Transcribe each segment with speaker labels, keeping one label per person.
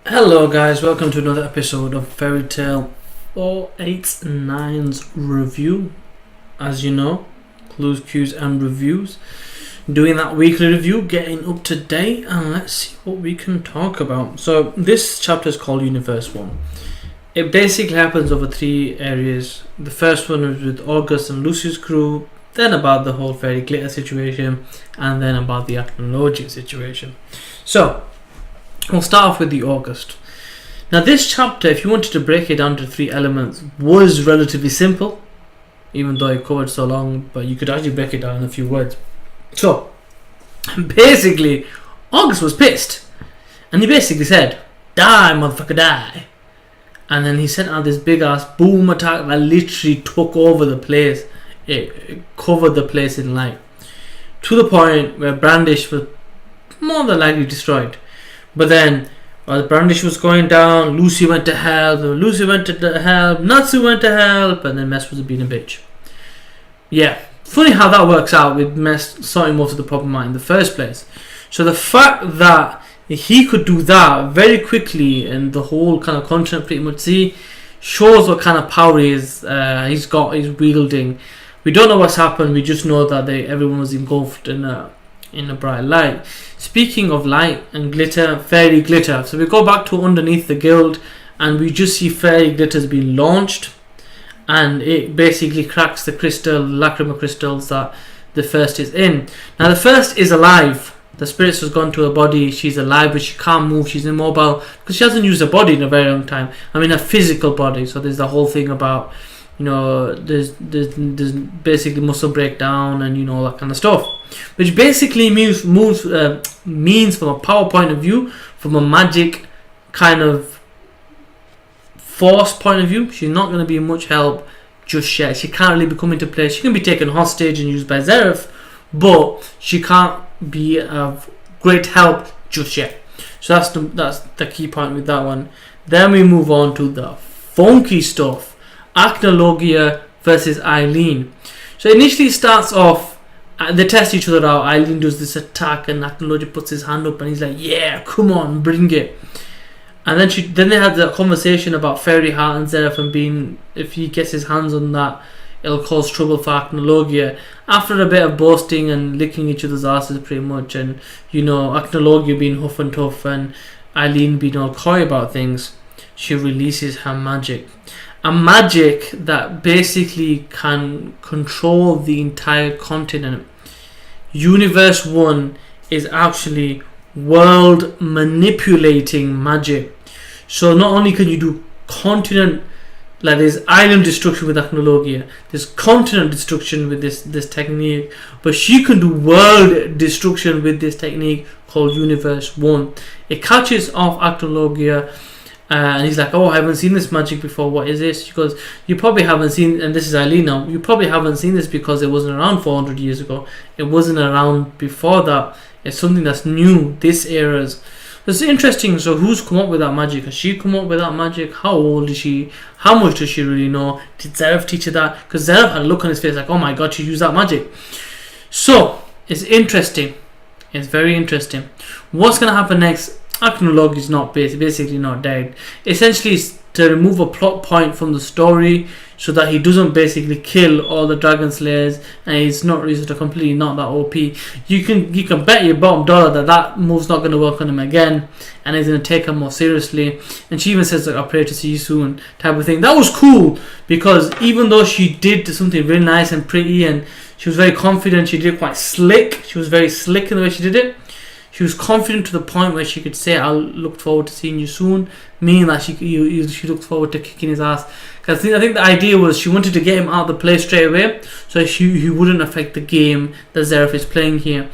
Speaker 1: Hello guys, welcome to another episode of Fairy Tale 489's review. As you know, clues, cues and reviews. Doing that weekly review, getting up to date, and let's see what we can talk about. So this chapter is called Universe 1. It basically happens over three areas. The first one is with August and Lucy's crew, then about the whole fairy glitter situation, and then about the Acnologic situation. So we'll start off with the August. Now this chapter, if you wanted to break it down to three elements, was relatively simple, even though it covered so long, but you could actually break it down in a few words. So basically, August was pissed, and he basically said, "Die, motherfucker, die!" And then he sent out this big ass boom attack that literally took over the place. It covered the place in light, to the point where Brandish was more than likely destroyed. But then, while Brandish was going down, Lucy went to help, Natsu went to help, and then Mess was being a bitch. Yeah, funny how that works out with Mess sorting most of the problem out in the first place. So the fact that he could do that very quickly and the whole kind of continent pretty much shows what kind of power he's wielding. We don't know what's happened, we just know that everyone was engulfed in a bright light. Speaking of light and glitter, fairy glitter. So we go back to underneath the guild and we just see fairy glitters being launched, and it basically cracks the lacrimal crystals that the first is in. Now the first is alive. The spirit has gone to her body. She's alive, but she can't move. She's immobile because she hasn't used her body in a very long time. I mean, her physical body. So there's the whole thing about, there's basically muscle breakdown and all that kind of stuff, which basically means from a power point of view, from a magic kind of force point of view, she's not going to be much help just yet. She can't really be coming to play. She can be taken hostage and used by Zeref, but she can't be of great help just yet. So that's the key point with that one. Then we move on to the funky stuff. Acnologia versus Eileen. So initially it starts off, they test each other out. Eileen does this attack and Acnologia puts his hand up and he's like, "Yeah, come on, bring it." And then they had the conversation about Fairy Heart and Zeref, and if he gets his hands on that, it'll cause trouble for Acnologia. After a bit of boasting and licking each other's asses pretty much, and Acnologia being huff and tough and Eileen being all coy about things, she releases her magic. A magic that basically can control the entire continent. Universe 1 is actually world manipulating magic. So not only can you do continent, like there's island destruction with Acnologia, there's continent destruction with this technique, but she can do world destruction with this technique called Universe 1. It catches off Acnologia, and he's like, "Oh, I haven't seen this magic before. What is this?" She goes, "You probably haven't seen," and this is Eileen now, "you probably haven't seen this because it wasn't around 400 years ago. It wasn't around before that. It's something that's new, this era's." It's interesting. So who's come up with that magic? Has she come up with that magic? How old is she? How much does she really know? Did Zeref teach her that? Because Zeref had a look on his face like, "Oh my god, she used that magic." So it's interesting. It's very interesting. What's going to happen next? Acnologia is basically not dead. Essentially, it's to remove a plot point from the story so that he doesn't basically kill all the dragon slayers, and he's not really completely not that OP. You can bet your bottom dollar that move's not going to work on him again, and he's going to take him more seriously. And she even says like, "I pray to see you soon," type of thing. That was cool because even though she did something really nice and pretty, and she was very confident, she did it quite slick. She was very slick in the way she did it. She was confident to the point where she could say, "I look forward to seeing you soon," meaning that she looked forward to kicking his ass. Because I think the idea was she wanted to get him out of the play straight away, so he wouldn't affect the game that Zeref is playing here.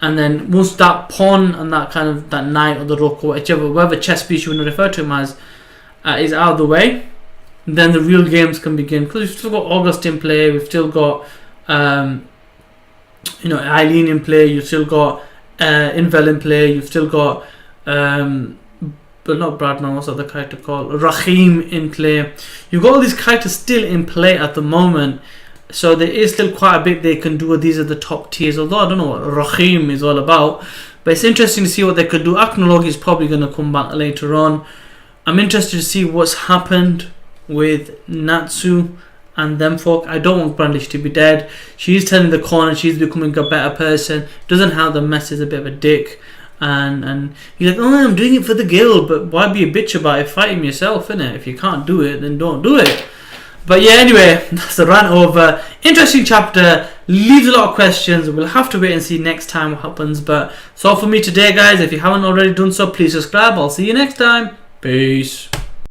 Speaker 1: And then once that pawn and that knight or the rook or whatever chess piece you want to refer to him as is out of the way, then the real games can begin. Because we've still got August in play, we've still got Eileen in play, you've still got Invel in play, you've still got but not Bradman, what's the other character called? Rahim in play. You've got all these characters still in play at the moment, so there is still quite a bit they can do. These are the top tiers, although I don't know what Rahim is all about, But it's interesting to see what they could do. Aknologi is probably going to come back later on. I'm interested to see what's happened with Natsu and them folk. I don't want Brandish to be dead. She's turning the corner. She's becoming a better person. Doesn't have the mess, is a bit of a dick. And he's like, oh, I'm doing it for the guild. But why be a bitch about it? Fight him yourself, innit? If you can't do it, then don't do it. But yeah, anyway, that's the rant over. Interesting chapter. Leaves a lot of questions. We'll have to wait and see next time what happens. But that's all for me today, guys. If you haven't already done so, please subscribe. I'll see you next time. Peace.